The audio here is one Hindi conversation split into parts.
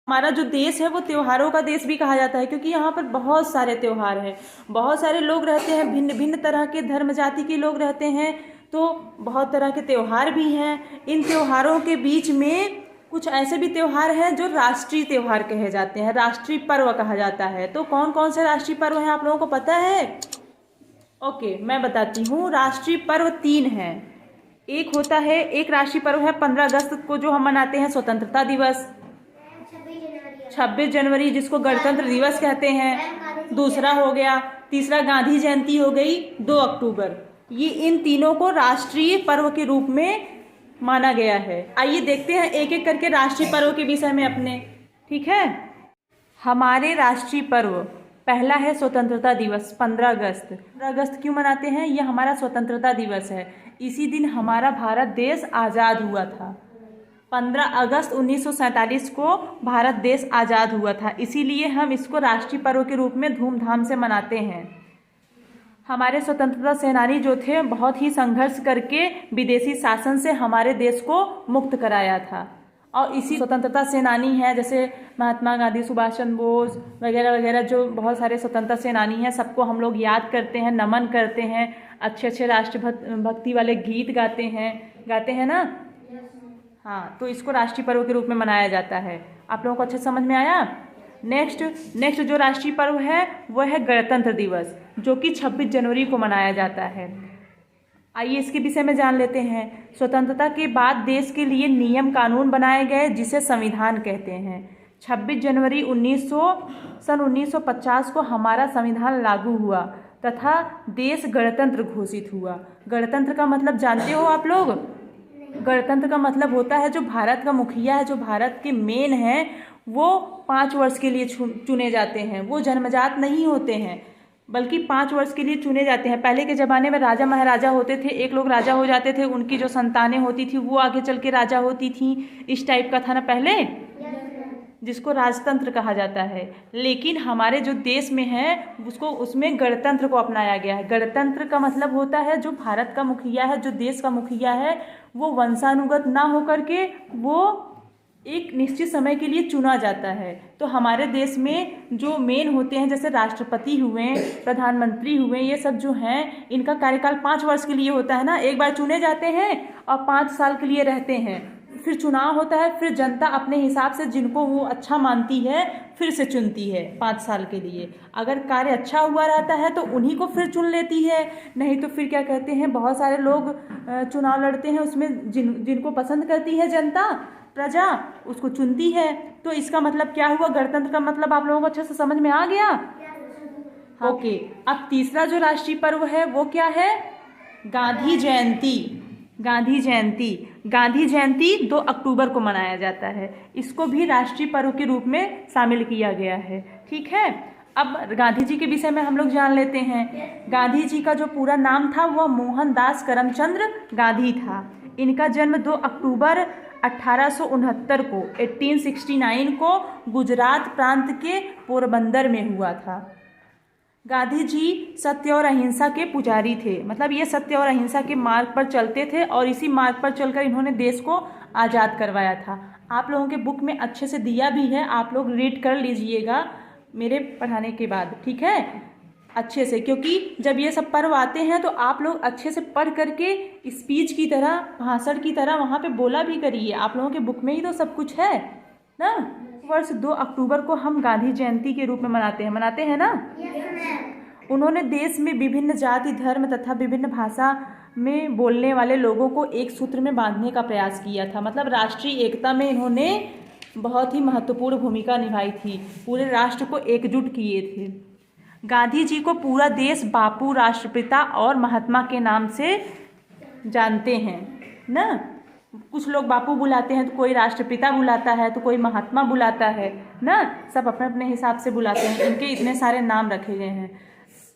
हमारा जो देश है वो त्योहारों का देश भी कहा जाता है, क्योंकि यहाँ पर बहुत सारे त्यौहार हैं, बहुत सारे लोग रहते हैं, भिन्न भिन्न तरह के धर्म जाति के लोग रहते हैं, तो बहुत तरह के त्यौहार भी हैं। इन त्योहारों के बीच में कुछ ऐसे भी त्यौहार हैं जो राष्ट्रीय त्यौहार कहे जाते हैं, राष्ट्रीय पर्व कहा जाता है। तो कौन कौन से राष्ट्रीय पर्व हैं आप लोगों को पता है? ओके, मैं बताती हूँ। राष्ट्रीय पर्व 3 हैं। एक राष्ट्रीय पर्व है 15 अगस्त को जो हम मनाते हैं स्वतंत्रता दिवस, 26 जनवरी जिसको गणतंत्र दिवस कहते हैं, दूसरा हो गया, तीसरा गांधी जयंती हो गई 2 अक्टूबर। ये इन तीनों को राष्ट्रीय पर्व के रूप में माना गया है। आइए देखते हैं एक एक करके राष्ट्रीय पर्व के विषय में अपने, ठीक है। हमारे राष्ट्रीय पर्व, पहला है स्वतंत्रता दिवस 15 अगस्त। 15 अगस्त क्यों मनाते हैं? यह हमारा स्वतंत्रता दिवस है। इसी दिन हमारा भारत देश आज़ाद हुआ था। 15 अगस्त 1947 को भारत देश आज़ाद हुआ था, इसीलिए हम इसको राष्ट्रीय पर्व के रूप में धूमधाम से मनाते हैं। हमारे स्वतंत्रता सेनानी जो थे बहुत ही संघर्ष करके विदेशी शासन से हमारे देश को मुक्त कराया था, और इसी स्वतंत्रता सेनानी हैं जैसे महात्मा गांधी, सुभाष चंद्र बोस वगैरह वगैरह, जो बहुत सारे स्वतंत्रता सेनानी हैं, सबको हम लोग याद करते हैं, नमन करते हैं, अच्छे अच्छे राष्ट्रभक्ति वाले गीत गाते हैं ना। हाँ, तो इसको राष्ट्रीय पर्व के रूप में मनाया जाता है। आप लोगों को अच्छे समझ में आया? नेक्स्ट जो राष्ट्रीय पर्व है वो है गणतंत्र दिवस, जो कि 26 जनवरी को मनाया जाता है। आइए इसके विषय में जान लेते हैं। स्वतंत्रता के बाद देश के लिए नियम कानून बनाए गए जिसे संविधान कहते हैं। 26 जनवरी 1950 को हमारा संविधान लागू हुआ तथा देश गणतंत्र घोषित हुआ। गणतंत्र का मतलब जानते हो आप लोग? गणतंत्र का मतलब होता है जो भारत का मुखिया है, जो भारत के मेन है, वो 5 वर्ष के लिए चुने जाते हैं। वो जन्मजात नहीं होते हैं, बल्कि 5 वर्ष के लिए चुने जाते हैं। पहले के ज़माने में राजा महाराजा होते थे, एक लोग राजा हो जाते थे, उनकी जो संतानें होती थी वो आगे चल के राजा होती थी। इस टाइप का था ना पहले, जिसको राजतंत्र कहा जाता है। लेकिन हमारे जो देश में है उसमें गणतंत्र को अपनाया गया है। गणतंत्र का मतलब होता है जो भारत का मुखिया है, जो देश का मुखिया है, वो वंशानुगत ना होकर के वो एक निश्चित समय के लिए चुना जाता है। तो हमारे देश में जो मेन होते हैं जैसे राष्ट्रपति हुए, प्रधानमंत्री हुए, ये सब जो हैं इनका कार्यकाल 5 वर्ष के लिए होता है ना। एक बार चुने जाते हैं और 5 साल के लिए रहते हैं, फिर चुनाव होता है, फिर जनता अपने हिसाब से जिनको वो अच्छा मानती है फिर से चुनती है 5 साल के लिए। अगर कार्य अच्छा हुआ रहता है तो उन्हीं को फिर चुन लेती है, नहीं तो फिर क्या कहते हैं, बहुत सारे लोग चुनाव लड़ते हैं, उसमें जिनको पसंद करती है जनता, प्रजा, उसको चुनती है। तो इसका मतलब क्या हुआ? गणतंत्र का मतलब आप लोगों को अच्छे से समझ में आ गया? ओके, अब तीसरा जो राष्ट्रीय पर्व है वो क्या है? गांधी जयंती। गांधी जयंती 2 अक्टूबर को मनाया जाता है। इसको भी राष्ट्रीय पर्व के रूप में शामिल किया गया है, ठीक है। अब गांधी जी के विषय में हम लोग जान लेते हैं। गांधी जी का जो पूरा नाम था वह मोहनदास करमचंद गांधी था। इनका जन्म 2 अक्टूबर 1869 को 1869 को गुजरात प्रांत के पोरबंदर में हुआ था। गांधी जी सत्य और अहिंसा के पुजारी थे, मतलब ये सत्य और अहिंसा के मार्ग पर चलते थे और इसी मार्ग पर चलकर इन्होंने देश को आज़ाद करवाया था। आप लोगों के बुक में अच्छे से दिया भी है, आप लोग रीड कर लीजिएगा मेरे पढ़ाने के बाद, ठीक है, अच्छे से, क्योंकि जब ये सब पर्व आते हैं तो आप लोग अच्छे से पढ़ करके स्पीच की तरह, भाषण की तरह वहाँ पे बोला भी करिए। आप लोगों के बुक में ही तो सब कुछ है ना। वर्ष 2 अक्टूबर को हम गांधी जयंती के रूप में मनाते हैं ना। उन्होंने देश में विभिन्न जाति, धर्म तथा विभिन्न भाषा में बोलने वाले लोगों को एक सूत्र में बांधने का प्रयास किया था। मतलब राष्ट्रीय एकता में इन्होंने बहुत ही महत्वपूर्ण भूमिका निभाई थी, पूरे राष्ट्र को एकजुट किए थे। गांधी जी को पूरा देश बापू, राष्ट्रपिता और महात्मा के नाम से जानते हैं ना। कुछ लोग बापू बुलाते हैं, तो कोई राष्ट्रपिता बुलाता है, तो कोई महात्मा बुलाता है ना, सब अपने अपने हिसाब से बुलाते हैं। इनके इतने सारे नाम रखे गए हैं।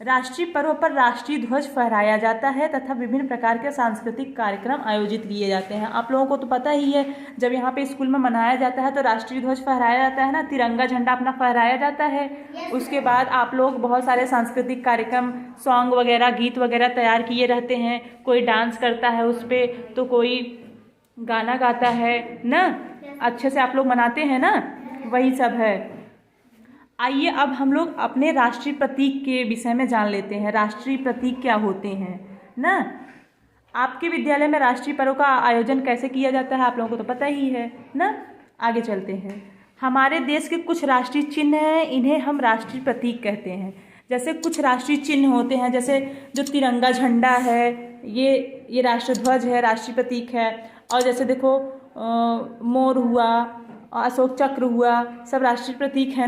राष्ट्रीय पर्व पर राष्ट्रीय ध्वज फहराया जाता है तथा विभिन्न प्रकार के सांस्कृतिक कार्यक्रम आयोजित किए जाते हैं। आप लोगों को तो पता ही है, जब यहाँ पे स्कूल में मनाया जाता है तो राष्ट्रीय ध्वज फहराया जाता है ना, तिरंगा झंडा अपना फहराया जाता है। उसके बाद आप लोग बहुत सारे सांस्कृतिक कार्यक्रम, सॉन्ग वगैरह, गीत वगैरह तैयार किए रहते हैं। कोई डांस करता है उस पर, तो कोई गाना गाता है ना। अच्छे से आप लोग मनाते हैं ना। वही सब है। आइए अब हम लोग अपने राष्ट्रीय प्रतीक के विषय में जान लेते हैं। राष्ट्रीय प्रतीक क्या होते हैं ना। आपके विद्यालय में राष्ट्रीय पर्व का आयोजन कैसे किया जाता है आप लोगों को तो पता ही है ना। आगे चलते हैं। हमारे देश के कुछ राष्ट्रीय चिन्ह हैं, इन्हें हम राष्ट्रीय प्रतीक कहते हैं। जैसे कुछ राष्ट्रीय चिन्ह होते हैं, जैसे जो तिरंगा झंडा है, ये राष्ट्रध्वज है, राष्ट्रीय प्रतीक है। और जैसे देखो मोर हुआ, अशोक चक्र हुआ, सब राष्ट्रीय प्रतीक है ना।